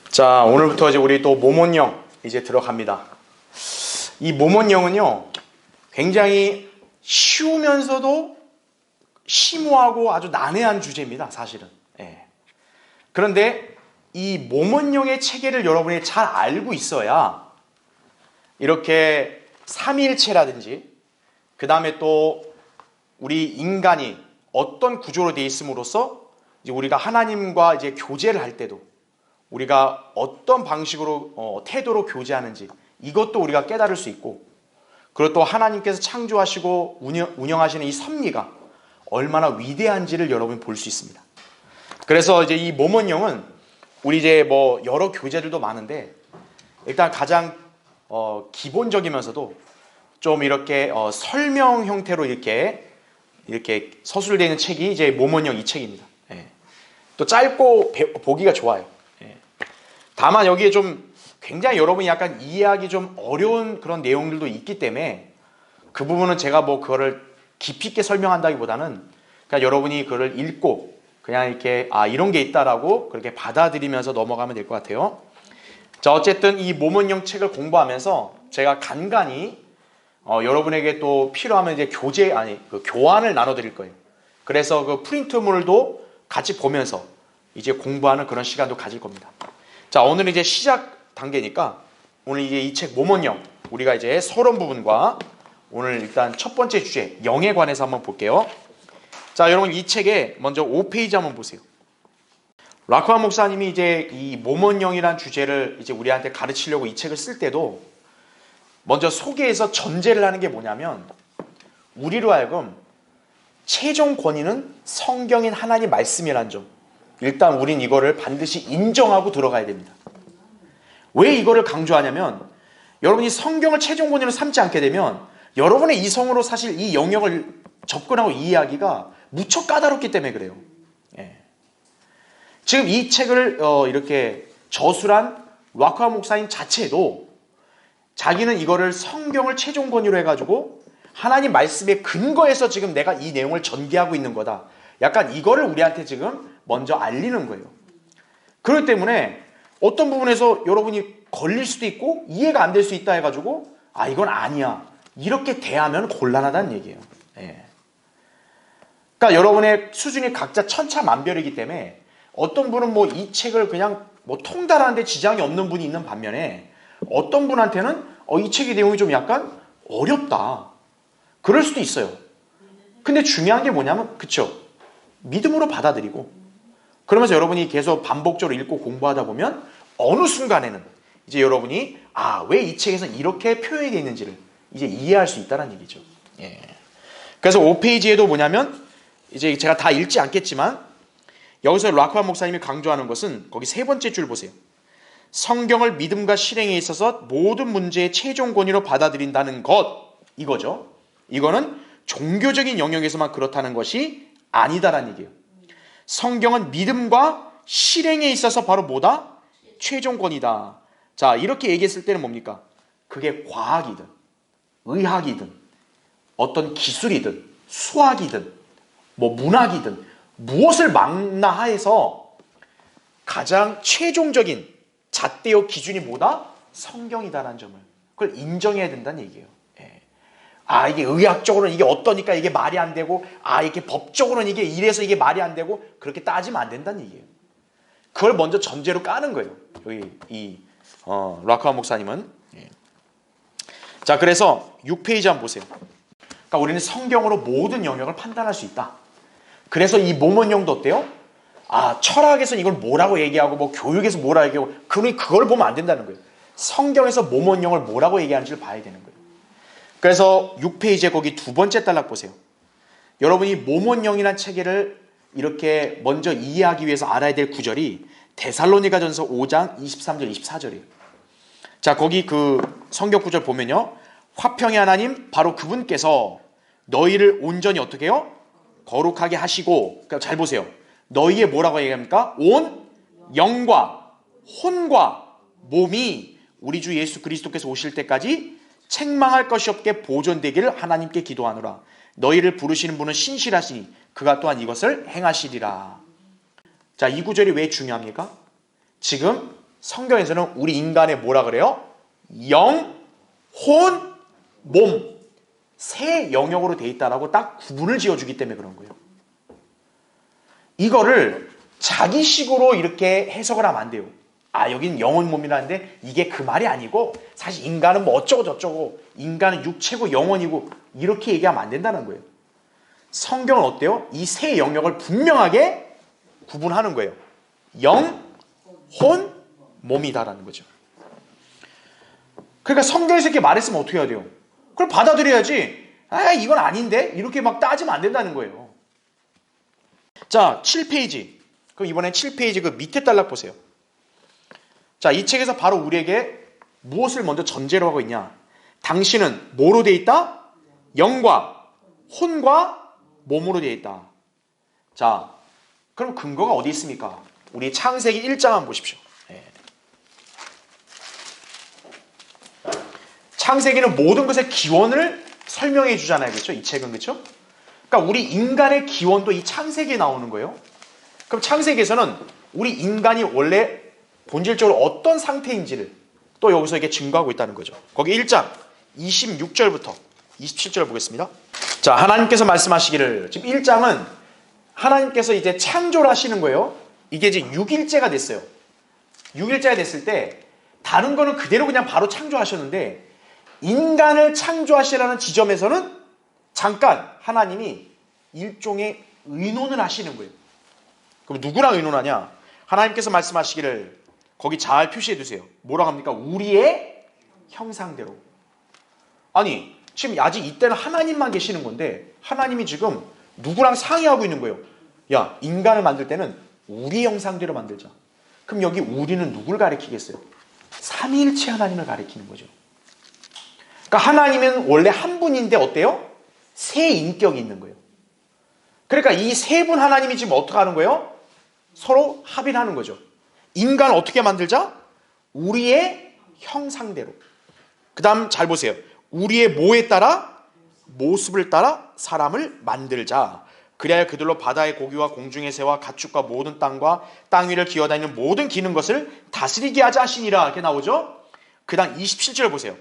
자, 오늘부터 이제 우리 또 모몬령 이제 들어갑니다. 이 모몬령은요, 굉장히 쉬우면서도 심오하고 아주 난해한 주제입니다, 사실은. 예. 그런데 이 모몬령의 체계를 여러분이 잘 알고 있어야 이렇게 삼위일체라든지, 그 다음에 또 우리 인간이 어떤 구조로 되어 있음으로써 이제 우리가 하나님과 이제 교제를 할 때도 우리가 어떤 방식으로 태도로 교제하는지 이것도 우리가 깨달을 수 있고, 그리고 또 하나님께서 창조하시고 운영하시는 이 섭리가 얼마나 위대한지를 여러분이 볼 수 있습니다. 그래서 이제 이 모몬령은 우리 이제 뭐 여러 교재들도 많은데, 일단 가장 기본적이면서도 좀 이렇게 설명 형태로 이렇게 서술되어 있는 책이 이제 모몬령 이 책입니다. 예. 또 짧고 보기가 좋아요. 예. 다만 여기에 좀 굉장히 여러분이 약간 이해하기 좀 어려운 그런 내용들도 있기 때문에 그 부분은 제가 뭐 그거를 깊이 있게 설명한다기보다는 그냥 여러분이 그걸 읽고 그냥 이렇게 이런 게 있다라고 그렇게 받아들이면서 넘어가면 될 것 같아요. 자, 어쨌든 이 모몬령 책을 공부하면서 제가 간간히 여러분에게 또 필요하면 이제 교환을 나눠드릴 거예요. 그래서 그 프린트물도 같이 보면서 이제 공부하는 그런 시간도 가질 겁니다. 자, 오늘은 이제 시작 단계니까 오늘 이제 이 책 모몬령 우리가 이제 서론 부분과 오늘 일단 첫 번째 주제 영에 관해서 한번 볼게요. 자, 여러분 이 책에 먼저 5페이지 한번 보세요. 락커만 목사님이 이제 이 모몬령이란 주제를 이제 우리한테 가르치려고 이 책을 쓸 때도 먼저 소개해서 전제를 하는 게 뭐냐면, 우리로 하여금 최종 권위는 성경인 하나님 말씀이라는 점, 일단 우린 이거를 반드시 인정하고 들어가야 됩니다. 왜 이거를 강조하냐면, 여러분이 성경을 최종 권위로 삼지 않게 되면 여러분의 이성으로 사실 이 영역을 접근하고 이해하기가 무척 까다롭기 때문에 그래요. 예. 지금 이 책을 이렇게 저술한 락커만 목사님 자체도 자기는 이거를 성경을 최종 권위로 해가지고 하나님 말씀의 근거에서 지금 내가 이 내용을 전개하고 있는 거다, 약간 이거를 우리한테 지금 먼저 알리는 거예요. 그렇기 때문에 어떤 부분에서 여러분이 걸릴 수도 있고 이해가 안 될 수 있다 해가지고 이건 아니야 이렇게 대하면 곤란하다는 얘기예요. 예. 그러니까 여러분의 수준이 각자 천차만별이기 때문에 어떤 분은 뭐 이 책을 그냥 뭐 통달하는데 지장이 없는 분이 있는 반면에 어떤 분한테는 이 책의 내용이 좀 약간 어렵다 그럴 수도 있어요. 근데 중요한 게 뭐냐면, 그쵸, 믿음으로 받아들이고 그러면서 여러분이 계속 반복적으로 읽고 공부하다 보면 어느 순간에는 이제 여러분이 왜 이 책에서 이렇게 표현이 되어 있는지를 이제 이해할 수 있다는 얘기죠. 예. 그래서 5페이지에도 뭐냐면, 이제 제가 다 읽지 않겠지만 여기서 락커만 목사님이 강조하는 것은 거기 세 번째 줄 보세요. 성경을 믿음과 실행에 있어서 모든 문제의 최종 권위로 받아들인다는 것, 이거죠. 이거는 종교적인 영역에서만 그렇다는 것이 아니다라는 얘기예요. 성경은 믿음과 실행에 있어서 바로 뭐다? 최종 권위다. 자, 이렇게 얘기했을 때는 뭡니까? 그게 과학이든 의학이든 어떤 기술이든 수학이든 뭐 문학이든 무엇을 망라하여서 가장 최종적인 잣대요 기준이 뭐다? 성경이다라는 점을, 그걸 인정해야 된다는 얘기예요. 예. 이게 의학적으로는 이게 어떠니까 이게 말이 안 되고, 이게 법적으로는 이게 이래서 이게 말이 안 되고, 그렇게 따지면 안 된다는 얘기예요. 그걸 먼저 전제로 까는 거예요, 여기 이 락커만 목사님은. 예. 자, 그래서 6페이지 한번 보세요. 그러니까 우리는 성경으로 모든 영역을 판단할 수 있다. 그래서 이 모몬령도 어때요? 철학에서는 이걸 뭐라고 얘기하고 뭐 교육에서 뭐라고 얘기하고, 그러니 그걸 보면 안 된다는 거예요. 성경에서 모몬령을 뭐라고 얘기하는지를 봐야 되는 거예요. 그래서 6페이지에 거기 두 번째 단락 보세요. 여러분이 모몬령이라는 체계를 이렇게 먼저 이해하기 위해서 알아야 될 구절이 데살로니가전서 5장 23절 24절이에요. 자, 거기 그 성경 구절 보면요, 화평의 하나님 바로 그분께서 너희를 온전히 어떻게 해요? 거룩하게 하시고, 그러니까 잘 보세요. 너희의 뭐라고 얘기합니까? 온 영과 혼과 몸이 우리 주 예수 그리스도께서 오실 때까지 책망할 것이 없게 보존되기를 하나님께 기도하노라. 너희를 부르시는 분은 신실하시니 그가 또한 이것을 행하시리라. 자, 이 구절이 왜 중요합니까? 지금 성경에서는 우리 인간의 뭐라 그래요? 영, 혼, 몸. 세 영역으로 돼 있다라고 딱 구분을 지어주기 때문에 그런 거예요. 이거를 자기식으로 이렇게 해석을 하면 안 돼요. 아, 여긴 영혼 몸이라는데 이게 그 말이 아니고 사실 인간은 뭐 어쩌고 저쩌고 인간은 육체고 영혼이고 이렇게 얘기하면 안 된다는 거예요. 성경은 어때요? 이 세 영역을 분명하게 구분하는 거예요. 영, 혼, 몸이다라는 거죠. 그러니까 성경에서 이렇게 말했으면 어떻게 해야 돼요? 그걸 받아들여야지. 아, 이건 아닌데? 이렇게 막 따지면 안 된다는 거예요. 자, 7페이지. 그럼 이번엔 7페이지 그 밑에 단락 보세요. 자, 이 책에서 바로 우리에게 무엇을 먼저 전제로 하고 있냐? 당신은 뭐로 돼 있다? 영과 혼과 몸으로 돼 있다. 자, 그럼 근거가 어디 있습니까? 우리 창세기 1장 한번 보십시오. 창세기는 모든 것의 기원을 설명해 주잖아요. 그렇죠? 이 책은 그렇죠? 그러니까 우리 인간의 기원도 이 창세기에 나오는 거예요. 그럼 창세기에서는 우리 인간이 원래 본질적으로 어떤 상태인지를 또 여기서 이게 증거하고 있다는 거죠. 거기 1장 26절부터 27절 보겠습니다. 자, 하나님께서 말씀하시기를, 지금 1장은 하나님께서 이제 창조를 하시는 거예요. 이게 이제 6일째가 됐어요. 6일째가 됐을 때 다른 거는 그대로 그냥 바로 창조하셨는데 인간을 창조하시라는 지점에서는 잠깐 하나님이 일종의 의논을 하시는 거예요. 그럼 누구랑 의논하냐? 하나님께서 말씀하시기를 거기 잘 표시해 두세요. 뭐라고 합니까? 우리의 형상대로. 아니, 지금 아직 이때는 하나님만 계시는 건데 하나님이 지금 누구랑 상의하고 있는 거예요. 야, 인간을 만들 때는 우리 형상대로 만들자. 그럼 여기 우리는 누굴 가리키겠어요? 삼위일체 하나님을 가리키는 거죠. 그러니까 하나님은 원래 한 분인데 어때요? 세 인격이 있는 거예요. 그러니까 이 세 분 하나님이 지금 어떻게 하는 거예요? 서로 합의를 하는 거죠. 인간을 어떻게 만들자? 우리의 형상대로. 그 다음 잘 보세요. 우리의 뭐에 따라? 모습을 따라 사람을 만들자. 그래야 그들로 바다의 고기와 공중의 새와 가축과 모든 땅과 땅 위를 기어다니는 모든 기는 것을 다스리게 하자 하시니라. 이렇게 나오죠. 그 다음 27절 보세요.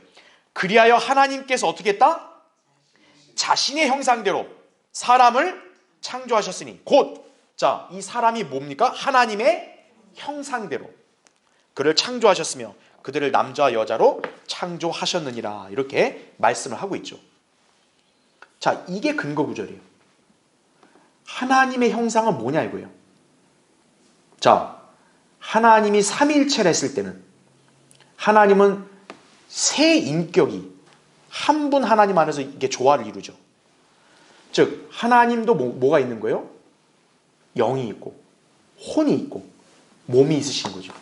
그리하여 하나님께서 어떻게 했다? 자신의 형상대로 사람을 창조하셨으니 곧, 자, 이 사람이 뭡니까? 하나님의 형상대로 그를 창조하셨으며 그들을 남자와 여자로 창조하셨느니라. 이렇게 말씀을 하고 있죠. 자, 이게 근거 구절이에요. 하나님의 형상은 뭐냐 이거예요. 자, 하나님이 삼위일체를 했을 때는 하나님은 세 인격이 한 분 하나님 안에서 이게 조화를 이루죠. 즉 하나님도 뭐가 있는 거예요? 영이 있고 혼이 있고 몸이 있으신 거죠.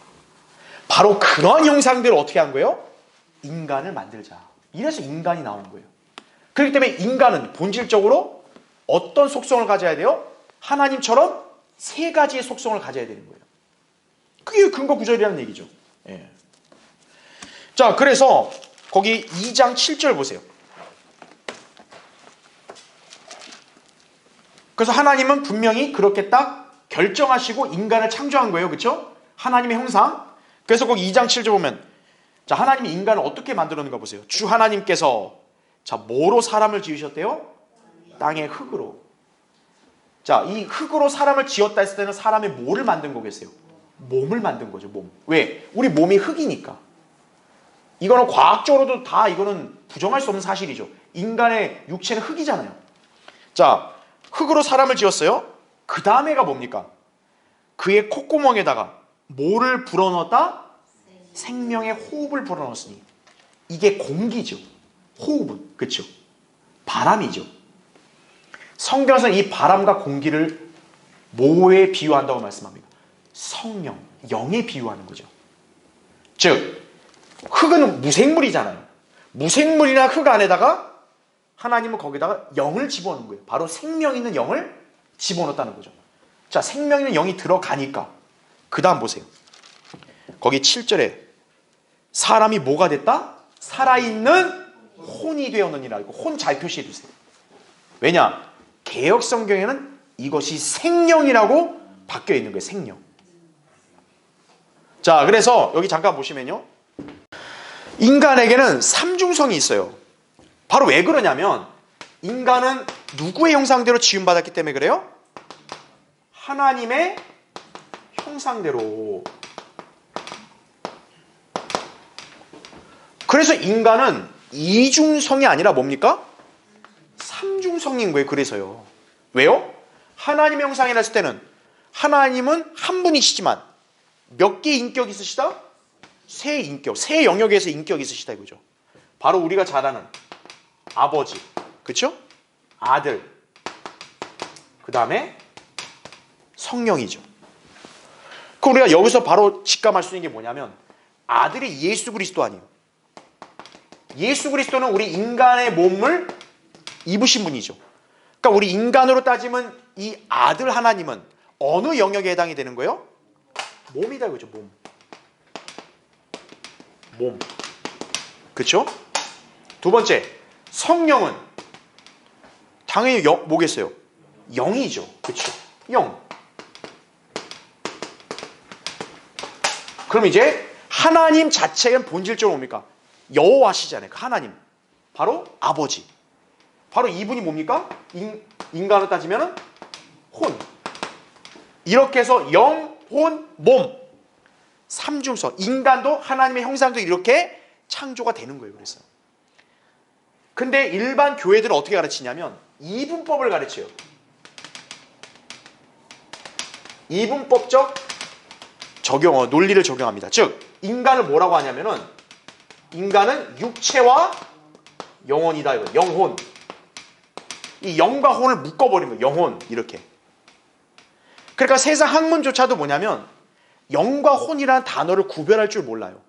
바로 그런 형상대로 어떻게 한 거예요? 인간을 만들자. 이래서 인간이 나온 거예요. 그렇기 때문에 인간은 본질적으로 어떤 속성을 가져야 돼요? 하나님처럼 세 가지의 속성을 가져야 되는 거예요. 그게 근거 구절이라는 얘기죠. 예. 자, 그래서 거기 2장 7절 보세요. 그래서 하나님은 분명히 그렇게 딱 결정하시고 인간을 창조한 거예요. 그렇죠? 하나님의 형상. 그래서 거기 2장 7절 보면, 자, 하나님이 인간을 어떻게 만들었는가 보세요. 주 하나님께서, 자, 뭐로 사람을 지으셨대요? 땅의 흙으로. 자, 이 흙으로 사람을 지었다 했을 때는 사람의 뭐를 만든 거겠어요? 몸을 만든 거죠. 몸. 왜? 우리 몸이 흙이니까. 이거는 과학적으로도 다 이거는 부정할 수 없는 사실이죠. 인간의 육체는 흙이잖아요. 자, 흙으로 사람을 지었어요. 그 다음에가 뭡니까? 그의 콧구멍에다가 뭐를 불어넣었다? 생명의 호흡을 불어넣었으니. 이게 공기죠. 호흡은. 그렇죠? 바람이죠. 성경에서는 이 바람과 공기를 뭐에 비유한다고 말씀합니다? 성령, 영에 비유하는 거죠. 즉 흙은 무생물이잖아요. 무생물이나 흙 안에다가 하나님은 거기다가 영을 집어넣은 거예요. 바로 생명 있는 영을 집어넣었다는 거죠. 자, 생명 있는 영이 들어가니까 그 다음 보세요. 거기 7절에 사람이 뭐가 됐다? 살아있는 혼이 되었느니라. 혼 잘 표시해 주세요. 왜냐? 개역 성경에는 이것이 생명이라고 바뀌어 있는 거예요. 생명. 자, 그래서 여기 잠깐 보시면요. 인간에게는 삼중성이 있어요. 바로 왜 그러냐면 인간은 누구의 형상대로 지음받았기 때문에 그래요? 하나님의 형상대로. 그래서 인간은 이중성이 아니라 뭡니까? 삼중성인 거예요. 그래서요. 왜요? 하나님의 형상이라 했을 때는 하나님은 한 분이시지만 몇 개의 인격이 있으시다? 세 인격, 세 영역에서 인격이 있으시다 이거죠. 바로 우리가 잘 아는 아버지, 그렇죠? 아들, 그 다음에 성령이죠. 그 우리가 여기서 바로 직감할 수 있는 게 뭐냐면 아들이 예수 그리스도 아니에요. 예수 그리스도는 우리 인간의 몸을 입으신 분이죠. 그러니까 우리 인간으로 따지면 이 아들 하나님은 어느 영역에 해당이 되는 거예요? 몸이다 이거죠. 몸. 그렇죠? 두 번째, 성령은 당연히 뭐겠어요? 영이죠. 그렇죠? 영. 그럼 이제 하나님 자체는 본질적으로 뭡니까? 여호와시잖아요. 하나님. 바로 아버지. 바로 이분이 뭡니까? 인간으로 따지면 혼. 이렇게 해서 영, 혼, 몸. 삼중성. 인간도 하나님의 형상도 이렇게 창조가 되는 거예요. 그래서. 근데 일반 교회들은 어떻게 가르치냐면 이분법을 가르쳐요. 이분법적 적용, 논리를 적용합니다. 즉 인간을 뭐라고 하냐면은 인간은 육체와 영혼이다. 이거. 영혼. 이 영과 혼을 묶어버린 거예요. 영혼. 이렇게. 그러니까 세상 학문조차도 뭐냐면 영과 혼이라는 단어를 구별할 줄 몰라요.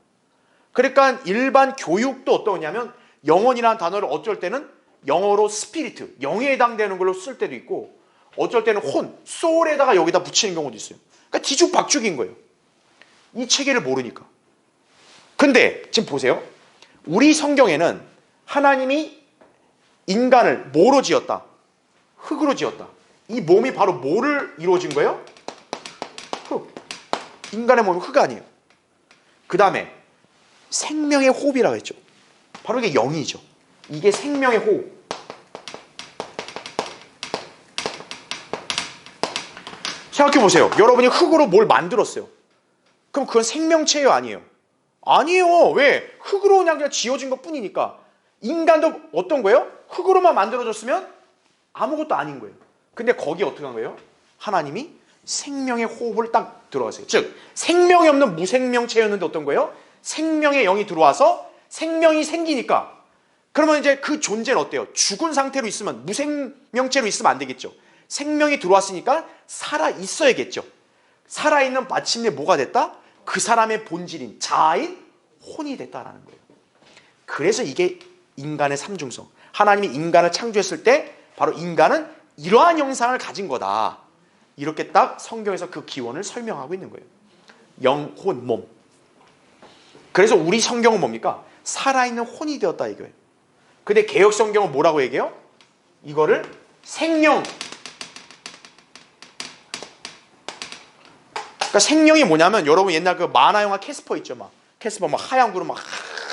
그러니까 일반 교육도 어떠냐면 영혼이라는 단어를 어쩔 때는 영어로 스피리트, 영에 해당되는 걸로 쓸 때도 있고 어쩔 때는 혼, 소울에다가 여기다 붙이는 경우도 있어요. 그러니까 뒤죽박죽인 거예요. 이 체계를 모르니까. 근데 지금 보세요. 우리 성경에는 하나님이 인간을 뭐로 지었다? 흙으로 지었다. 이 몸이 바로 뭐를 이루어진 거예요? 흙. 인간의 몸은 흙 아니에요. 그 다음에 생명의 호흡이라고 했죠. 바로 이게 영이죠. 이게 생명의 호흡. 생각해 보세요. 여러분이 흙으로 뭘 만들었어요. 그럼 그건 생명체예요, 아니에요? 아니에요. 왜? 흙으로 그냥 지어진 것 뿐이니까. 인간도 어떤 거예요? 흙으로만 만들어졌으면 아무것도 아닌 거예요. 근데 거기에 어떻게 한 거예요? 하나님이 생명의 호흡을 딱 들어가세요. 즉 생명이 없는 무생명체였는데 어떤 거예요? 생명의 영이 들어와서 생명이 생기니까 그러면 이제 그 존재는 어때요? 죽은 상태로 있으면 무생명체로 있으면 안 되겠죠. 생명이 들어왔으니까 살아 있어야겠죠. 살아있는 마침내 뭐가 됐다? 그 사람의 본질인 자아인 혼이 됐다라는 거예요. 그래서 이게 인간의 삼중성. 하나님이 인간을 창조했을 때 바로 인간은 이러한 형상을 가진 거다. 이렇게 딱 성경에서 그 기원을 설명하고 있는 거예요. 영, 혼, 몸. 그래서 우리 성경은 뭡니까? 살아있는 혼이 되었다 이거예요. 근데 개역 성경은 뭐라고 얘기해요? 이거를 생령. 그러니까 생명이 뭐냐면 여러분 옛날 그 만화 영화 캐스퍼 있죠, 막 캐스퍼 막 하얀 구름 막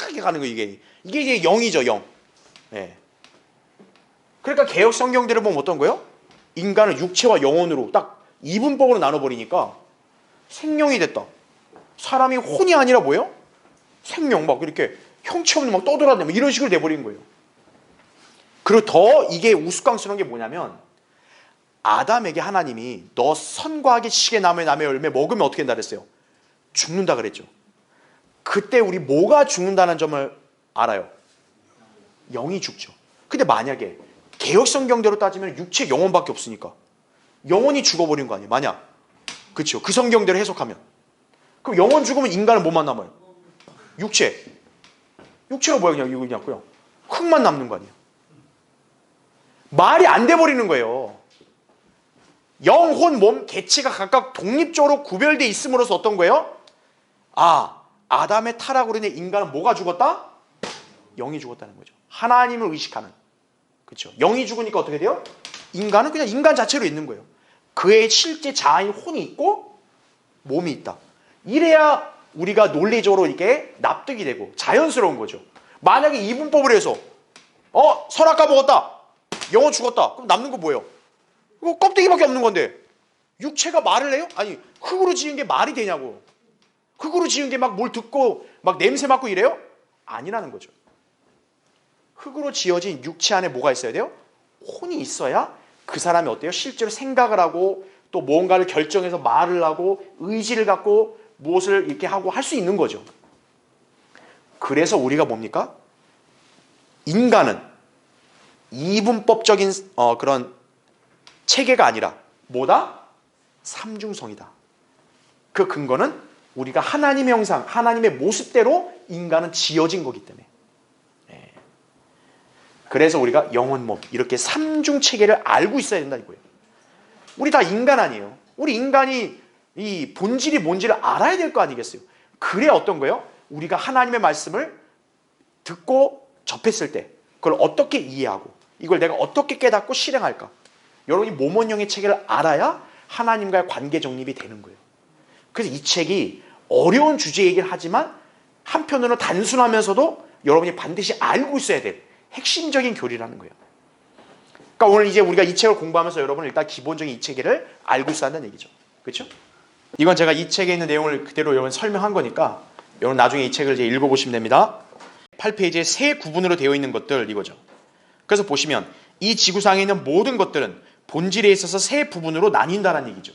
하게 가는 거 이게 이제 영이죠, 영. 예. 그러니까 개역 성경들을 보면 어떤 거예요? 인간을 육체와 영혼으로 딱 이분법으로 나눠버리니까 생명이 됐다. 사람이 혼이 아니라 뭐예요? 생명 막 이렇게 형체 없는 막 떠돌아다니고 이런 식으로 돼버린 거예요. 그리고 더 이게 우스꽝스러운 게 뭐냐면 아담에게 하나님이 너 선과 악의 지식의 나무의 열매 먹으면 어떻게 된다 그랬어요? 죽는다 그랬죠. 그때 우리 뭐가 죽는다는 점을 알아요? 영이 죽죠. 근데 만약에 개역 성경대로 따지면 육체 영혼밖에 없으니까 영혼이 죽어버린 거 아니에요? 만약 그렇죠. 그 성경대로 해석하면 그럼 영혼 죽으면 인간은 뭐만 남아요? 육체가 뭐야? 그냥 이거 그냥 흙만 남는 거 아니에요? 말이 안 돼 버리는 거예요. 영혼, 몸, 개체가 각각 독립적으로 구별되어 있음으로써 어떤 거예요? 아담의 타락으로 인해 인간은 뭐가 죽었다? 영이 죽었다는 거죠. 하나님을 의식하는. 그렇죠. 영이 죽으니까 어떻게 돼요? 인간은 그냥 인간 자체로 있는 거예요. 그의 실제 자아인 혼이 있고 몸이 있다. 이래야 우리가 논리적으로 이렇게 납득이 되고 자연스러운 거죠. 만약에 이분법을 해서 선악과 먹었다. 영혼 죽었다. 그럼 남는 거 뭐예요? 이거 껍데기밖에 없는 건데 육체가 말을 해요? 아니 흙으로 지은 게 말이 되냐고. 흙으로 지은 게 막 뭘 듣고 막 냄새 맡고 이래요? 아니라는 거죠. 흙으로 지어진 육체 안에 뭐가 있어야 돼요? 혼이 있어야 그 사람이 어때요? 실제로 생각을 하고 또 뭔가를 결정해서 말을 하고 의지를 갖고 무엇을 이렇게 하고 할 수 있는 거죠. 그래서 우리가 뭡니까? 인간은 이분법적인 그런 체계가 아니라 뭐다? 삼중성이다. 그 근거는 우리가 하나님의 형상, 하나님의 모습대로 인간은 지어진 거기 때문에. 그래서 우리가 영혼, 몸 이렇게 삼중 체계를 알고 있어야 된다 이거예요. 우리 다 인간 아니에요. 우리 인간이 이 본질이 뭔지를 알아야 될 거 아니겠어요. 그래 어떤 거예요? 우리가 하나님의 말씀을 듣고 접했을 때 그걸 어떻게 이해하고 이걸 내가 어떻게 깨닫고 실행할까? 여러분이 모몬형의 체계를 알아야 하나님과의 관계 정립이 되는 거예요. 그래서 이 책이 어려운 주제 얘기를 하지만 한편으로는 단순하면서도 여러분이 반드시 알고 있어야 될 핵심적인 교리라는 거예요. 그러니까 오늘 이제 우리가 이 책을 공부하면서 여러분은 일단 기본적인 이 체계를 알고 있어야 한다는 얘기죠. 그렇죠? 이건 제가 이 책에 있는 내용을 그대로 여러분 설명한 거니까 여러분 나중에 이 책을 이제 읽어보시면 됩니다. 8페이지에 세 구분으로 되어 있는 것들 이거죠. 그래서 보시면 이 지구상에 있는 모든 것들은 본질에 있어서 세 부분으로 나뉜다는 얘기죠.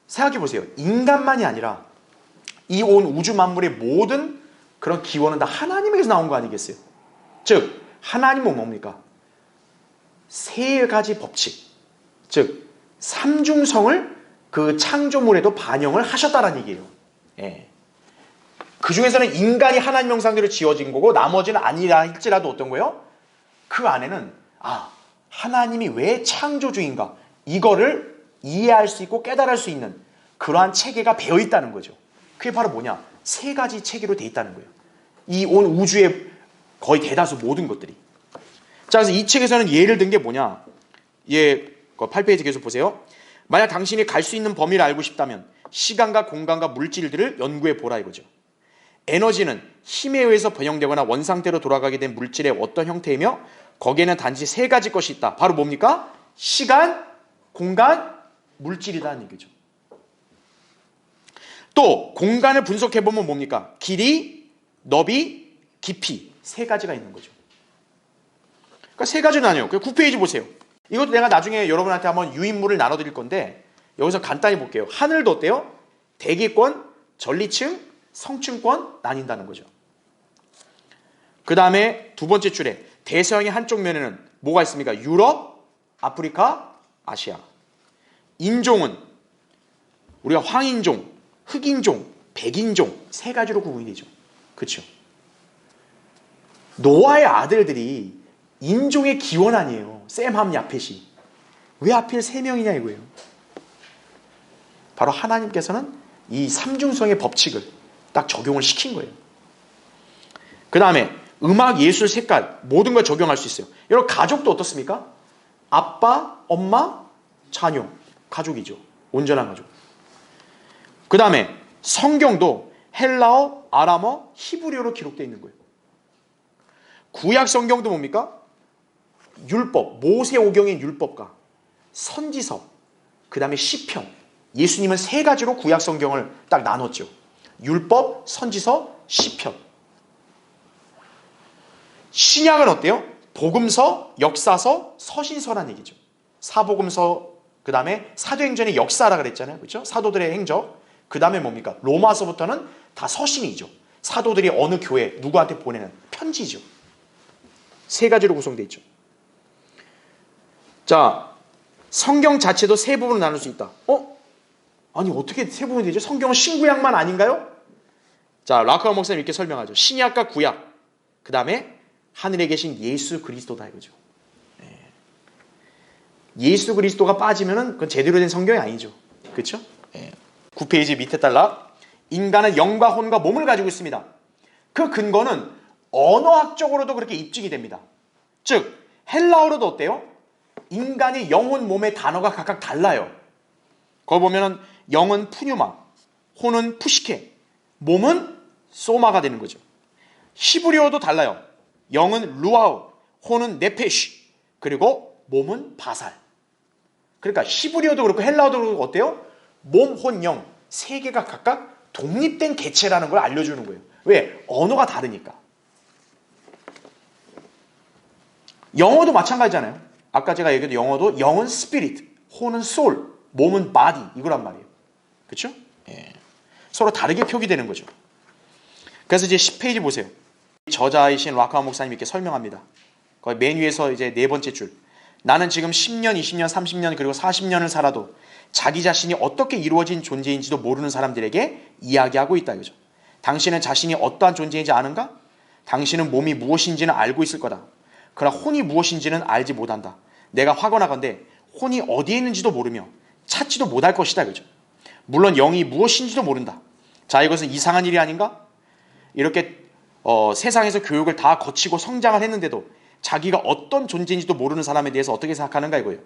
생각해 보세요. 인간만이 아니라 이 온 우주 만물의 모든 그런 기원은 다 하나님에게서 나온 거 아니겠어요? 즉 하나님은 뭡니까? 세 가지 법칙, 즉 삼중성을 그 창조물에도 반영을 하셨다는 얘기예요. 그 중에서는 인간이 하나님 형상대로 지어진 거고 나머지는 아니라 할지라도 어떤 거예요? 그 안에는 하나님이 왜 창조주인가 이거를 이해할 수 있고 깨달을 수 있는 그러한 체계가 배어 있다는 거죠. 그게 바로 뭐냐? 세 가지 체계로 돼 있다는 거예요. 이 온 우주의 거의 대다수 모든 것들이. 자, 그래서 이 책에서는 예를 든 게 뭐냐? 8페이지 계속 보세요. 만약 당신이 갈 수 있는 범위를 알고 싶다면 시간과 공간과 물질들을 연구해 보라 이거죠. 에너지는 힘에 의해서 변형되거나 원상태로 돌아가게 된 물질의 어떤 형태이며 거기에는 단지 세 가지 것이 있다. 바로 뭡니까? 시간, 공간, 물질이라는 얘기죠. 또 공간을 분석해보면 뭡니까? 길이, 너비, 깊이 세 가지가 있는 거죠. 그러니까 세 가지는 아니에요. 9페이지 보세요. 이것도 내가 나중에 여러분한테 한번 유인물을 나눠드릴 건데 여기서 간단히 볼게요. 하늘도 어때요? 대기권, 전리층, 성층권 나뉜다는 거죠. 그 다음에 두 번째 줄에 대서양의 한쪽 면에는 뭐가 있습니까? 유럽, 아프리카, 아시아. 인종은 우리가 황인종, 흑인종, 백인종 세 가지로 구분이 되죠. 그렇죠? 노아의 아들들이 인종의 기원 아니에요. 셈, 함, 야펫이. 왜 하필 세 명이냐 이거예요. 바로 하나님께서는 이 삼중성의 법칙을 딱 적용을 시킨 거예요. 그 다음에 음악, 예술, 색깔 모든 걸 적용할 수 있어요. 여러분 가족도 어떻습니까? 아빠, 엄마, 자녀 가족이죠. 온전한 가족. 그 다음에 성경도 헬라어, 아람어, 히브리어로 기록되어 있는 거예요. 구약 성경도 뭡니까? 율법, 모세오경의 율법과 선지서, 그 다음에 시편. 예수님은 세 가지로 구약 성경을 딱 나눴죠. 율법, 선지서, 시편. 신약은 어때요? 복음서, 역사서, 서신서라는 얘기죠. 사복음서, 그 다음에 사도행전의 역사라 그랬잖아요. 그렇죠? 사도들의 행적. 그 다음에 뭡니까? 로마서부터는 다 서신이죠. 사도들이 어느 교회, 누구한테 보내는 편지죠. 세 가지로 구성되어 있죠. 자, 성경 자체도 세 부분으로 나눌 수 있다. 아니 어떻게 세 부분이 되죠? 성경은 신구약만 아닌가요? 자, 라크아 목사님 이렇게 설명하죠. 신약과 구약, 그 다음에 하늘에 계신 예수 그리스도다 이거죠. 예수 그리스도가 빠지면은 그건 제대로 된 성경이 아니죠. 그렇죠? 9페이지 밑에 달라. 인간은 영과 혼과 몸을 가지고 있습니다. 그 근거는 언어학적으로도 그렇게 입증이 됩니다. 즉 헬라어로도 어때요? 인간의 영혼, 몸의 단어가 각각 달라요. 거기 보면은 영은 푸뉴마, 혼은 푸시케, 몸은 소마가 되는 거죠. 히브리어도 달라요. 영은 루아우, 혼은 네페시, 그리고 몸은 바살. 그러니까 히브리어도 그렇고 헬라어도 그렇고 어때요? 몸, 혼, 영 세 개가 각각 독립된 개체라는 걸 알려주는 거예요. 왜? 언어가 다르니까. 영어도 마찬가지잖아요. 아까 제가 얘기했던 영어도 영은 스피릿, 혼은 소울, 몸은 바디 이거란 말이에요. 그렇죠? 예. 서로 다르게 표기되는 거죠. 그래서 이제 10페이지 보세요. 저자이신 라카와 목사님 이렇게 설명합니다. 거의 맨 위에서 이제 네 번째 줄. 나는 지금 10년, 20년, 30년 그리고 40년을 살아도 자기 자신이 어떻게 이루어진 존재인지도 모르는 사람들에게 이야기하고 있다 이거죠. 당신은 자신이 어떠한 존재인지 아는가? 당신은 몸이 무엇인지는 알고 있을 거다. 그러나 혼이 무엇인지는 알지 못한다. 내가 화건하건대 혼이 어디에 있는지도 모르며 찾지도 못할 것이다 이거죠. 물론 영이 무엇인지도 모른다. 자, 이것은 이상한 일이 아닌가? 이렇게 세상에서 교육을 다 거치고 성장을 했는데도 자기가 어떤 존재인지도 모르는 사람에 대해서 어떻게 생각하는가 이거예요.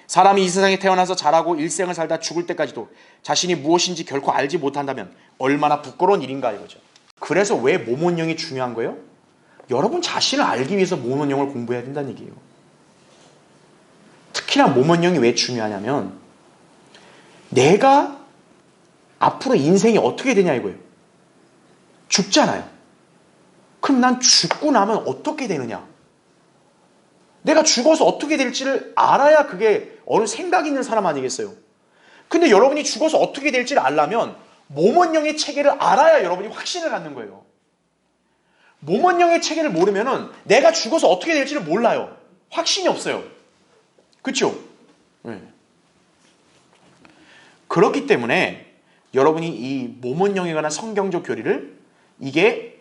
사람이 이 세상에 태어나서 자라고 일생을 살다 죽을 때까지도 자신이 무엇인지 결코 알지 못한다면 얼마나 부끄러운 일인가 이거죠. 그래서 왜 모몬영이 중요한 거예요? 여러분 자신을 알기 위해서 모몬영을 공부해야 된다는 얘기예요. 특히나 모몬영이 왜 중요하냐면 내가 앞으로 인생이 어떻게 되냐 이거예요. 죽잖아요. 그럼 난 죽고 나면 어떻게 되느냐? 내가 죽어서 어떻게 될지를 알아야 그게 어느 생각 있는 사람 아니겠어요? 근데 여러분이 죽어서 어떻게 될지를 알려면 모몬영의 체계를 알아야 여러분이 확신을 갖는 거예요. 모몬영의 체계를 모르면은 내가 죽어서 어떻게 될지를 몰라요. 확신이 없어요. 그렇죠? 네. 그렇기 때문에 여러분이 이 모몬영에 관한 성경적 교리를 이게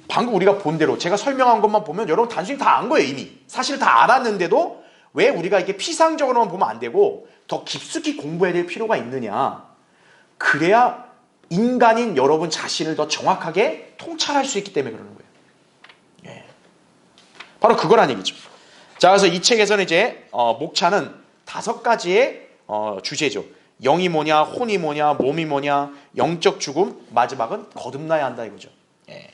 방금 우리가 본 대로 제가 설명한 것만 보면 여러분 단순히 다 안 거예요 이미. 사실 다 알았는데도 왜 우리가 이렇게 피상적으로만 보면 안 되고 더 깊숙이 공부해야 될 필요가 있느냐. 그래야 인간인 여러분 자신을 더 정확하게 통찰할 수 있기 때문에 그러는 거예요. 예. 바로 그거란 얘기죠. 자, 그래서 이 책에서는 이제 목차는 5가지의 주제죠. 영이 뭐냐, 혼이 뭐냐, 몸이 뭐냐, 영적 죽음, 마지막은 거듭나야 한다 이거죠. 예.